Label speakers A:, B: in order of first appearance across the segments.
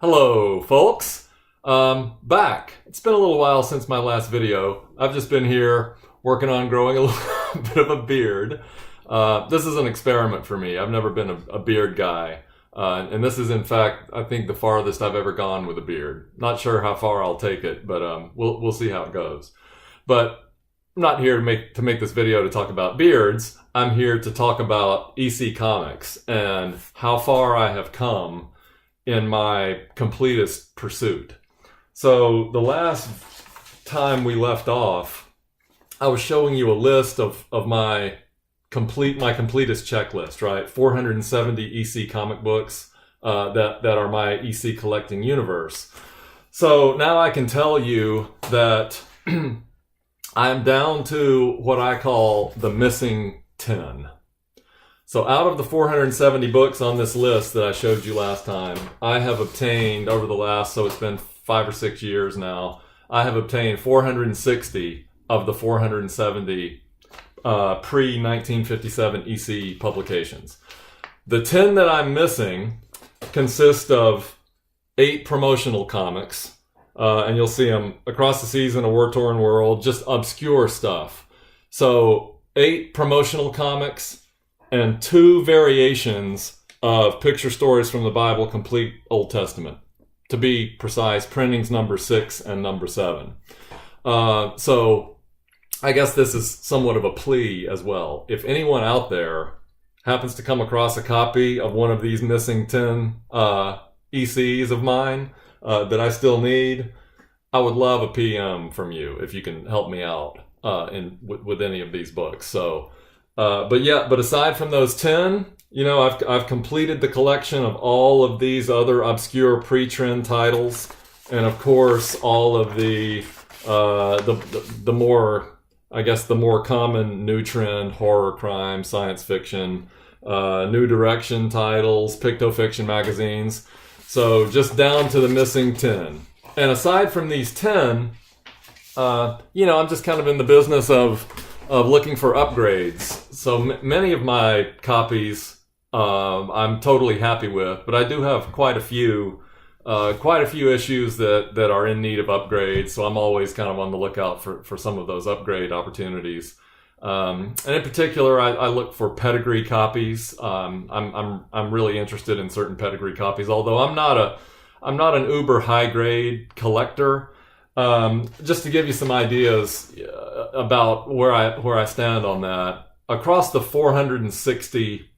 A: Hello, folks. Back. It's been a little while since my last video. I've just been here working on growing a little bit of a beard. This is an experiment for me. I've never been a beard guy. And this is, in fact, I think the farthest I've ever gone with a beard. Not sure how far I'll take it, but we'll see how it goes. But I'm not here to make this video to talk about beards. I'm here to talk about EC Comics and how far I have come in my completist pursuit. So the last time we left off, I was showing you a list of my completist checklist, right? 470 EC comic books that are my EC collecting universe. So now I can tell you that I'm down to what I call the missing 10. So out of the 470 books on this list that I showed you last time, I have obtained over the last, so it's been 5 or 6 years now, I have obtained 460 of the 470 pre-1957 EC publications. The 10 that I'm missing consist of 8 promotional comics, and you'll see them across the seas in a war-torn world, just obscure stuff. So 8 promotional comics, and 2 variations of picture stories from the Bible Complete Old Testament. To be precise, printings number 6 and number 7. So I guess this is somewhat of a plea as well. If anyone out there happens to come across a copy of one of these missing 10 ECs of mine that I still need, I would love a PM from you if you can help me out with any of these books. So. But aside from those 10, I've completed the collection of all of these other obscure pre-trend titles, and of course all of the more common new trend horror, crime, science fiction, new direction titles, picto-fiction magazines. So just down to the missing 10. And aside from these 10, I'm just kind of in the business of looking for upgrades. So many of my copies I'm totally happy with, but I do have quite a few issues that are in need of upgrades. So I'm always kind of on the lookout for some of those upgrade opportunities. And in particular, I look for pedigree copies. I'm really interested in certain pedigree copies, although I'm not an uber high grade collector. Just to give you some ideas about where I stand on that, across the 460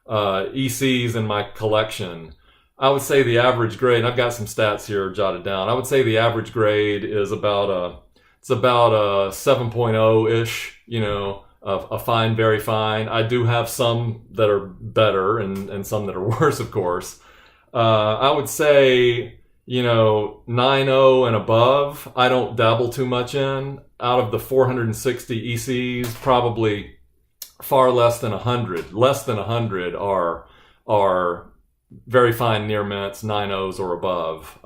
A: ECs in my collection, I would say the average grade, and I've got some stats here jotted down, I would say the average grade is about a 7.0-ish, a fine, very fine. I do have some that are better and some that are worse, of course. I would say 9.0 and above, I don't dabble too much in. Out of the 460 ECs, probably far less than 100. Less than 100 are very fine near mints, 9.0s or above.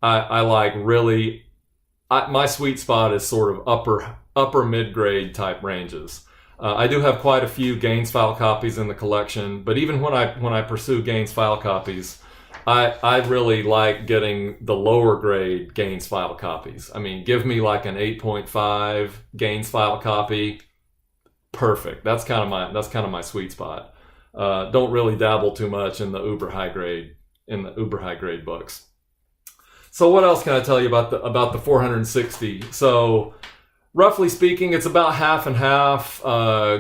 A: I like really, my sweet spot is sort of upper mid-grade type ranges. I do have quite a few Gaines file copies in the collection, but even when I pursue Gaines file copies, I really like getting the lower grade Gaines file copies. I mean, give me like an 8.5 Gaines file copy. Perfect. That's kind of my sweet spot. Don't really dabble too much in the uber high grade books. So what else can I tell you about the 460? So roughly speaking, it's about half and half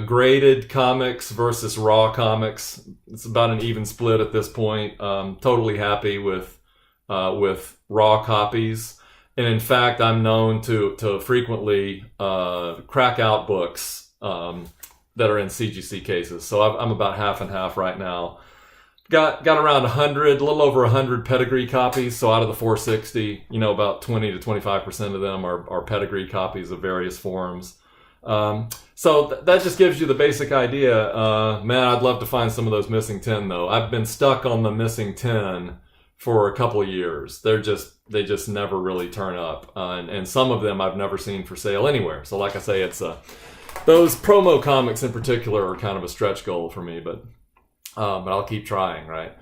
A: graded comics versus raw comics. It's about an even split at this point. Totally happy with raw copies, and in fact, I'm known to frequently crack out books that are in CGC cases. So I'm about half and half right now. Got around 100, a little over 100 pedigree copies. So out of the 460, about 20 to 25% of them are pedigree copies of various forms. So that just gives you the basic idea. Man, I'd love to find some of those missing 10 though. I've been stuck on the missing 10 for a couple of years. They just never really turn up. And some of them I've never seen for sale anywhere. So like I say, it's those promo comics in particular are kind of a stretch goal for me, but I'll keep trying, right?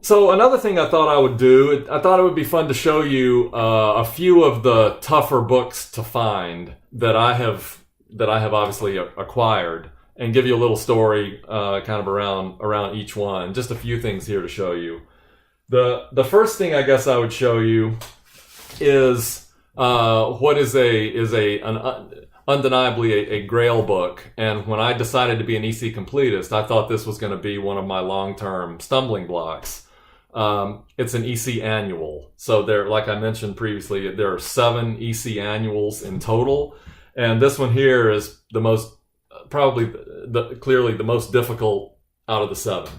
A: So another thing I thought I would do, I thought it would be fun to show you a few of the tougher books to find that I have obviously acquired, and give you a little story kind of around each one. Just a few things here to show you. The first thing I guess I would show you is what is undeniably a Grail book. And when I decided to be an EC completist, I thought this was going to be one of my long-term stumbling blocks. It's an EC annual. So there, like I mentioned previously, there are 7 EC annuals in total. And this one here is the most, clearly the most difficult out of the 7.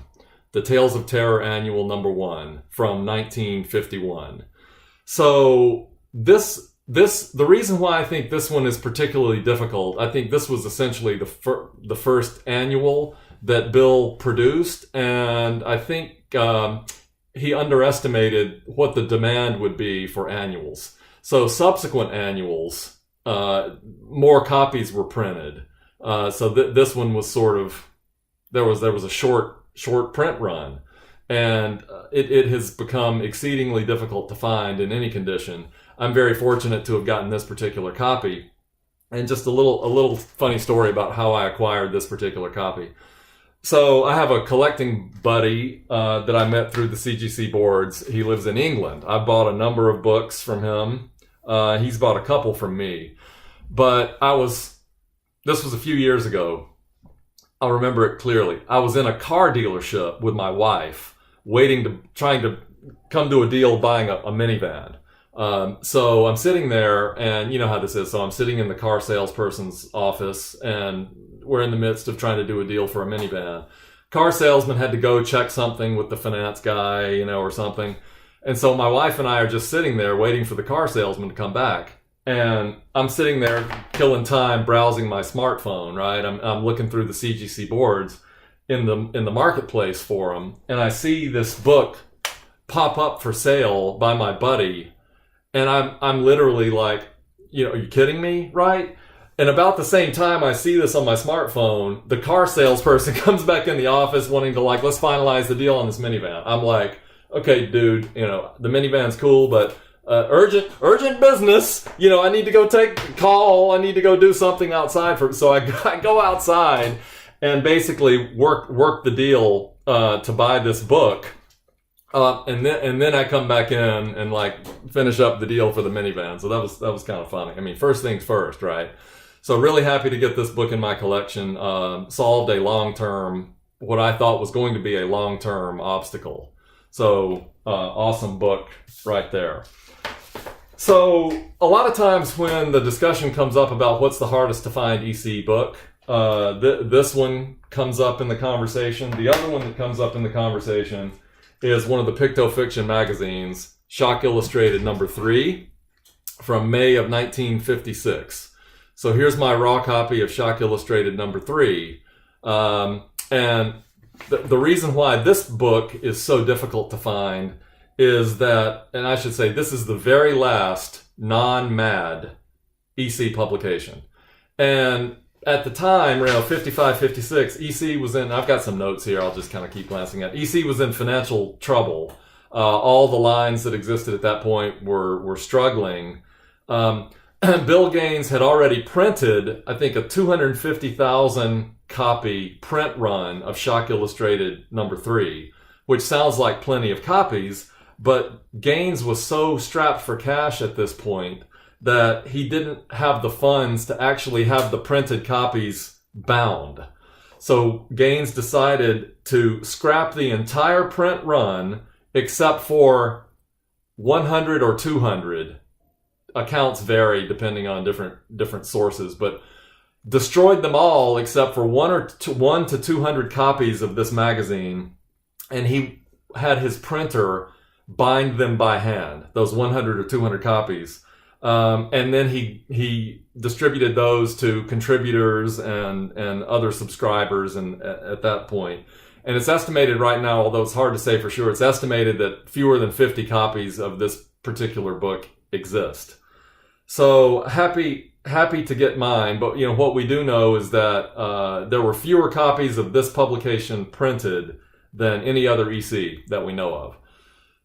A: The Tales of Terror Annual #1 from 1951. So the reason why I think this one is particularly difficult, I think this was essentially the first annual that Bill produced, and I think he underestimated what the demand would be for annuals. So subsequent annuals, more copies were printed. So this one was sort of, there was a short print run, and it has become exceedingly difficult to find in any condition. I'm very fortunate to have gotten this particular copy. And just a little funny story about how I acquired this particular copy. So I have a collecting buddy that I met through the CGC boards. He lives in England. I bought a number of books from him. He's bought a couple from me. But this was a few years ago. I'll remember it clearly. I was in a car dealership with my wife, trying to come to a deal buying a minivan. So I'm sitting there, and you know how this is. So I'm sitting in the car salesperson's office, and we're in the midst of trying to do a deal for a minivan. Car salesman had to go check something with the finance guy, or something. And so my wife and I are just sitting there waiting for the car salesman to come back. And I'm sitting there killing time browsing my smartphone, right? I'm looking through the CGC boards in the marketplace for them, and I see this book pop up for sale by my buddy, and I'm literally like, are you kidding me, right? And about the same time I see this on my smartphone, the car salesperson comes back in the office wanting to let's finalize the deal on this minivan. I'm like, okay, dude, the minivan's cool, but urgent business. I need to go take a call. I need to go do something outside so I go outside and basically work the deal to buy this book. And then I come back in and finish up the deal for the minivan. So that was kind of funny. I mean, first things first, right? So really happy to get this book in my collection. Solved what I thought was going to be a long-term obstacle. So awesome book right there. So a lot of times when the discussion comes up about what's the hardest to find EC book, this one comes up in the conversation. The other one that comes up in the conversation is one of the Picto-Fiction magazines, Shock Illustrated #3 from May of 1956. So here's my raw copy of Shock Illustrated #3. And the reason why this book is so difficult to find is that, and I should say, this is the very last non-MAD EC publication. And at the time, 55, 56, EC was in, I've got some notes here, I'll just kind of keep glancing at. EC was in financial trouble. All the lines that existed at that point were struggling. Bill Gaines had already printed, I think, a 250,000 copy print run of Shock Illustrated #3, which sounds like plenty of copies, but Gaines was so strapped for cash at this point that he didn't have the funds to actually have the printed copies bound. So Gaines decided to scrap the entire print run except for 100 or 200. Accounts vary depending on different sources, but destroyed them all except for 1 to 200 copies of this magazine, and he had his printer bind them by hand, those 100 or 200 copies. And then he distributed those to contributors and other subscribers at that point. And it's estimated right now, although it's hard to say for sure, it's estimated that fewer than 50 copies of this particular book exist. So happy to get mine, but what we do know is that there were fewer copies of this publication printed than any other EC that we know of.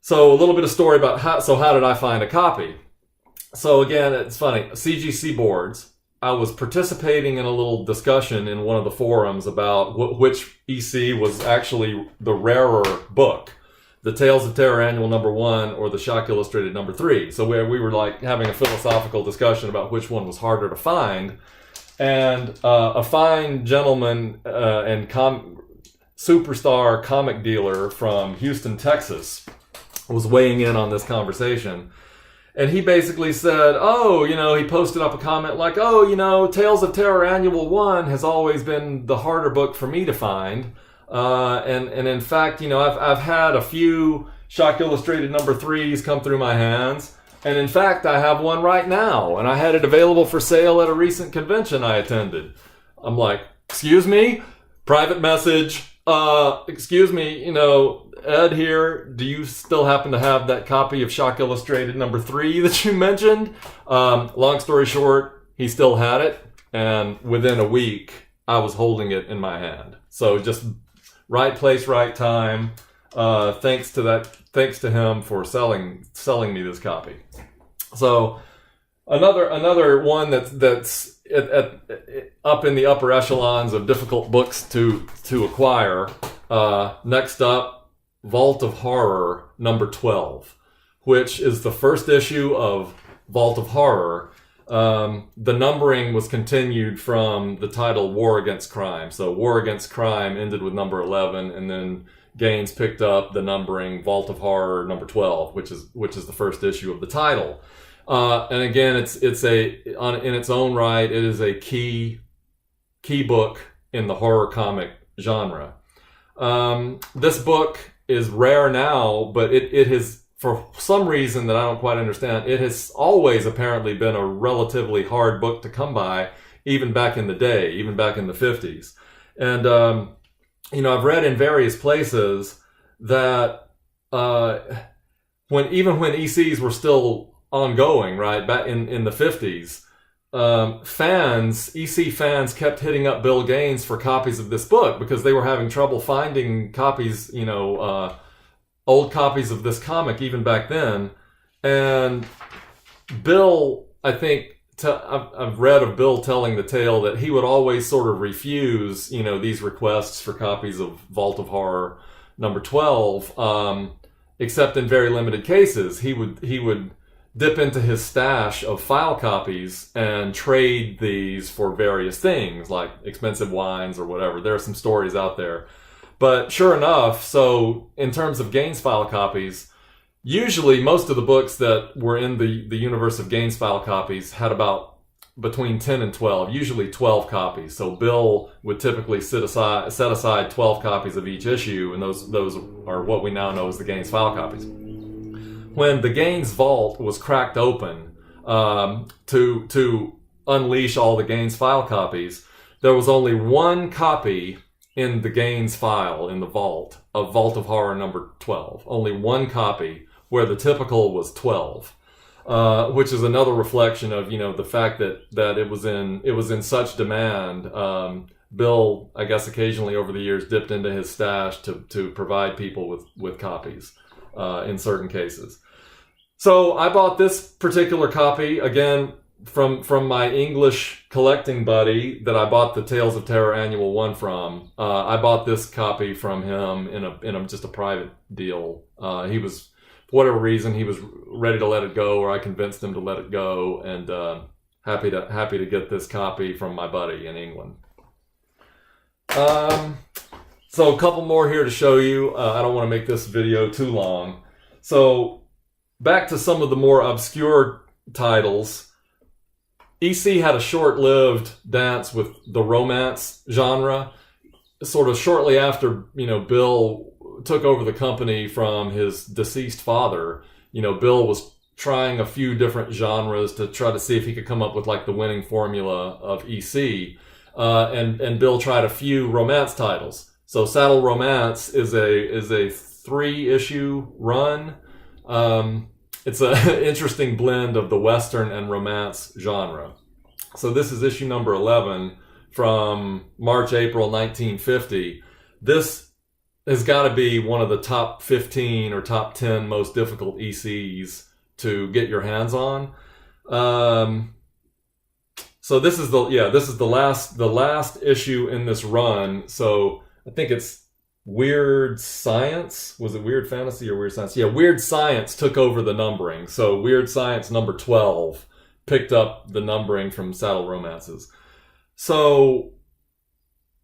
A: So a little bit of story about how did I find a copy? So again, it's funny, CGC boards. I was participating in a little discussion in one of the forums about which EC was actually the rarer book, the Tales of Terror Annual #1 or the Shock Illustrated #3. So we were like having a philosophical discussion about which one was harder to find. And a fine gentleman and superstar comic dealer from Houston, Texas, was weighing in on this conversation. And he basically said, he posted up a comment like, Tales of Terror Annual 1 has always been the harder book for me to find. And in fact, I've had a few Shock Illustrated #3s come through my hands. And in fact, I have one right now. And I had it available for sale at a recent convention I attended. I'm like, excuse me? Private message. Excuse me, Ed here, do you still happen to have that copy of Shock Illustrated #3 that you mentioned? Long story short, he still had it, and within a week, I was holding it in my hand. So just right place, right time. Thanks to him for selling me this copy. So another one that's up in the upper echelons of difficult books to acquire. Next up, Vault of Horror #12, which is the first issue of Vault of Horror. The numbering was continued from the title War Against Crime. So War Against Crime ended with number 11, and then Gaines picked up the numbering Vault of Horror #12, which is the first issue of the title. And again, in its own right, it is a key book in the horror comic genre. This book is rare now, but it has, for some reason that I don't quite understand, it has always apparently been a relatively hard book to come by, even back in the day, even back in the 50s. And, I've read in various places that when ECs were still ongoing, right, back in the 50s, EC fans kept hitting up Bill Gaines for copies of this book because they were having trouble finding copies, old copies of this comic even back then. And Bill, I think, I've read of Bill telling the tale that he would always sort of refuse, these requests for copies of Vault of Horror #12, except in very limited cases. He would dip into his stash of file copies and trade these for various things like expensive wines or whatever. There are some stories out there. But sure enough, so in terms of Gaines file copies, usually most of the books that were in the universe of Gaines file copies had about between 10 and 12, usually 12 copies. So Bill would typically set aside 12 copies of each issue, and those are what we now know as the Gaines file copies. When the Gaines vault was cracked open to unleash all the Gaines file copies, there was only one copy in the Gaines file in the vault of Vault of Horror #12. Only one copy, where the typical was 12, which is another reflection of the fact that it was in such demand. Bill, I guess, occasionally over the years dipped into his stash to provide people with copies in certain cases. So I bought this particular copy, again, from my English collecting buddy that I bought the Tales of Terror Annual 1 from. I bought this copy from him in just a private deal. He was, for whatever reason, he was ready to let it go, or I convinced him to let it go, and happy to get this copy from my buddy in England. So a couple more here to show you. I don't want to make this video too long. So back to some of the more obscure titles. EC had a short-lived dance with the romance genre. Sort of shortly after, Bill took over the company from his deceased father, Bill was trying a few different genres to try to see if he could come up with like the winning formula of EC. And Bill tried a few romance titles. So Saddle Romance is a 3-issue run. It's an interesting blend of the Western and romance genre. So this is issue number 11 from March, April 1950. This has got to be one of the top 15 or top 10 most difficult ECs to get your hands on. So this is the last issue in this run. So I think it's Weird Science. Was it Weird Fantasy or Weird Science? Yeah, Weird Science took over the numbering. So Weird Science number 12 picked up the numbering from Saddle Romances. So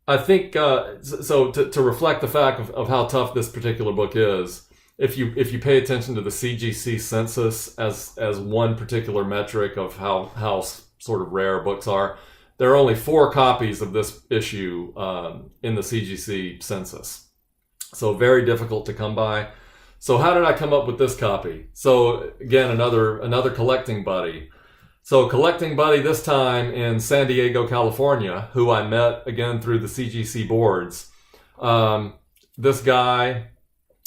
A: I think to reflect the fact of how tough this particular book is, if you pay attention to the CGC census as one particular metric of how sort of rare books are, there are only 4 copies of this issue in the CGC census. So very difficult to come by. So how did I come up with this copy? So again, another collecting buddy. So collecting buddy this time in San Diego, California, who I met again through the CGC boards. This guy,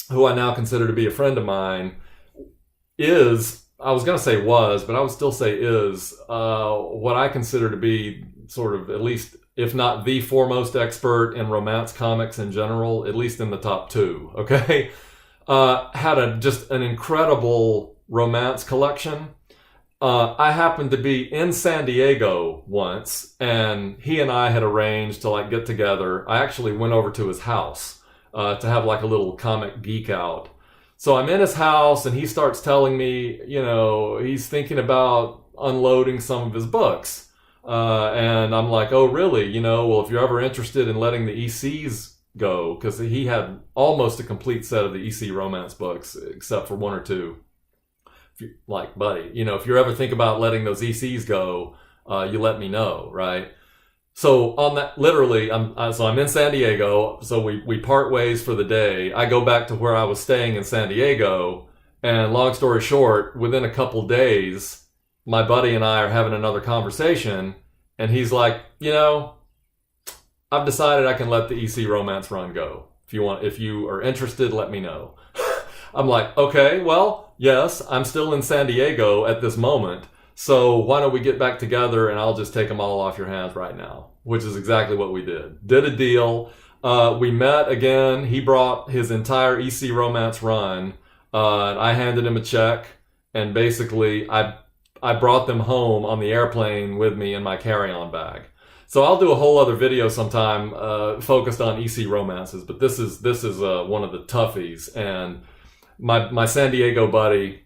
A: who I now consider to be a friend of mine, is, I was going to say was, but I would still say is, what I consider to be sort of, at least, if not the foremost expert in romance comics in general, at least in the top 2, okay? Had just an incredible romance collection. I happened to be in San Diego once, and he and I had arranged to get together. I actually went over to his house to have a little comic geek out. So I'm in his house, and he starts telling me, he's thinking about unloading some of his books. And I'm like, oh, really? Well, if you're ever interested in letting the ECs go, because he had almost a complete set of the EC romance books, except for 1 or 2. Buddy, if you ever think about letting those ECs go, you let me know, right? So on that, literally, I'm in San Diego. So we part ways for the day. I go back to where I was staying in San Diego, and long story short, within a couple days, my buddy and I are having another conversation, and he's like, I've decided I can let the EC romance run go. If you are interested, let me know. I'm like, okay, well, yes, I'm still in San Diego at this moment. So why don't we get back together and I'll just take them all off your hands right now, which is exactly what we did. Did a deal. We met again. He brought his entire EC romance run. I handed him a check, and basically I brought them home on the airplane with me in my carry-on bag. So I'll do a whole other video sometime focused on EC romances, but this is one of the toughies, and my San Diego buddy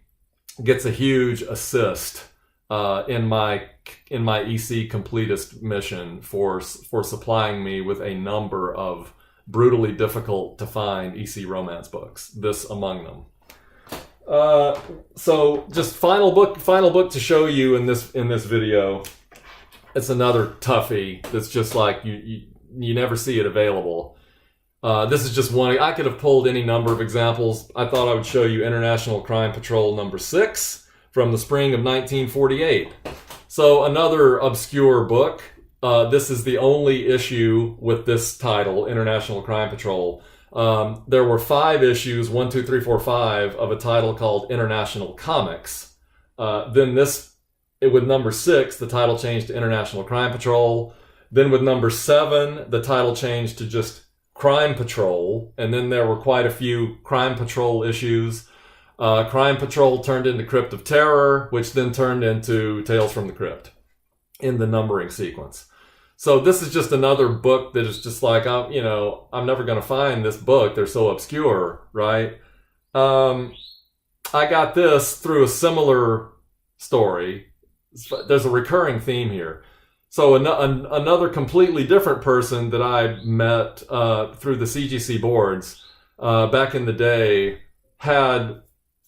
A: gets a huge assist in my EC completist mission for supplying me with a number of brutally difficult to find EC romance books, this among them. So just final book to show you in this video. It's another toughie that's just you never see it available. This is just one. I could have pulled any number of examples. I thought I would show you International Crime Patrol number 6 from the spring of 1948. So another obscure book. This is the only issue with this title, International Crime Patrol. There were 5 issues, 1, 2, 3, 4, 5, of a title called International Comics. Then with number 6, the title changed to International Crime Patrol. Then with number 7, the title changed to just Crime Patrol. And then there were quite a few Crime Patrol issues. Crime Patrol turned into Crypt of Terror, which then turned into Tales from the Crypt in the numbering sequence. So this is just another book that is just I'm never going to find this book. They're so obscure, right? I got this through a similar story. There's a recurring theme here. So another completely different person that I met through the CGC boards back in the day had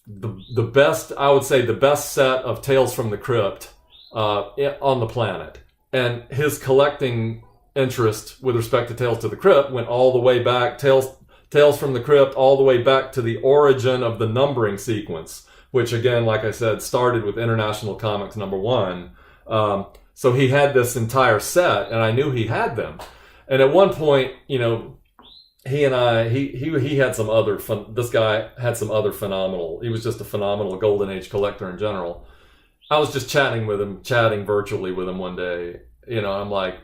A: the best, I would say, the best set of Tales from the Crypt on the planet. And his collecting interest with respect to Tales to the Crypt went all the way back, Tales from the Crypt, all the way back to the origin of the numbering sequence, which again, like I said, started with International Comics number 1. So he had this entire set, and I knew he had them. And at one point, he and I, he had some other this guy had some other phenomenal, he was just a phenomenal Golden Age collector in general. I was just chatting virtually with him one day. I'm like,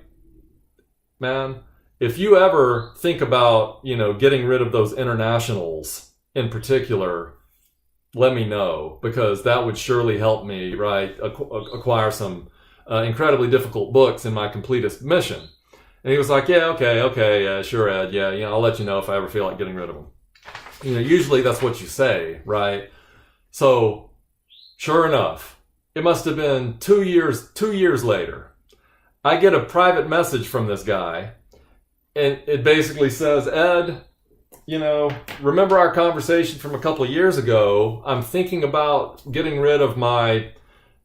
A: man, if you ever think about, getting rid of those internationals in particular, let me know, because that would surely help me, right, acquire some incredibly difficult books in my completist mission. And he was like, yeah, okay, sure, Ed, yeah, I'll let you know if I ever feel like getting rid of them. Usually that's what you say, right? So, sure enough, it must have been 2 years later. I get a private message from this guy, and it basically says, Ed, remember our conversation from a couple of years ago? I'm thinking about getting rid of my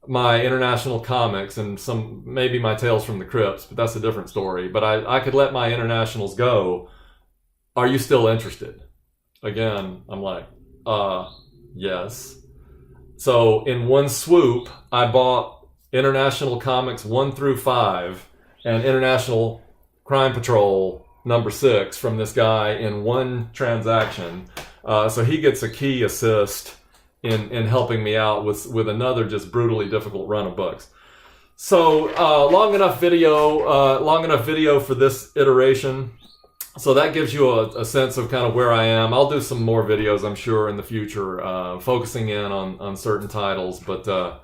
A: international comics and maybe my Tales from the Crypts, but that's a different story. But I could let my internationals go. Are you still interested? Again, I'm like, yes. So in one swoop, I bought International Comics 1 through 5 and International Crime Patrol number 6 from this guy in one transaction. So he gets a key assist in helping me out with another just brutally difficult run of books. So long enough video for this iteration. So that gives you a sense of kind of where I am. I'll do some more videos, I'm sure, in the future, focusing in on certain titles. But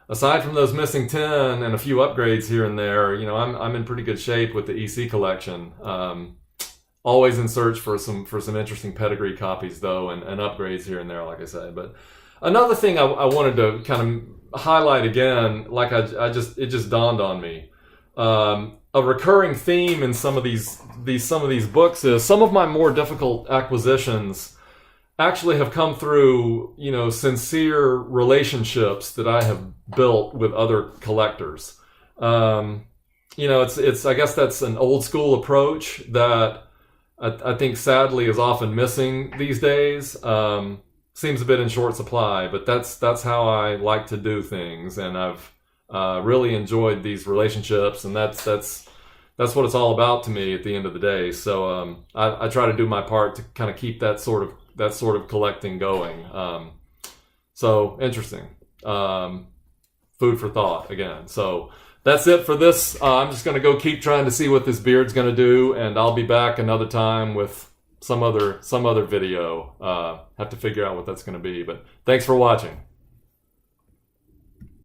A: aside from those missing 10 and a few upgrades here and there, I'm in pretty good shape with the EC collection. Always in search for some interesting pedigree copies, though, and upgrades here and there, like I said. But another thing I wanted to kind of highlight again, like it just dawned on me. A recurring theme in some of these books is some of my more difficult acquisitions actually have come through, sincere relationships that I have built with other collectors. It's I guess that's an old school approach that I think sadly is often missing these days. Seems a bit in short supply, but that's how I like to do things, and I've really enjoyed these relationships, and that's what it's all about to me at the end of the day. So I try to do my part to kind of keep that sort of collecting going. So interesting. Food for thought again. So that's it for this. I'm just going to go keep trying to see what this beard's going to do, and I'll be back another time with some other video. Have to figure out what that's going to be. But thanks for watching.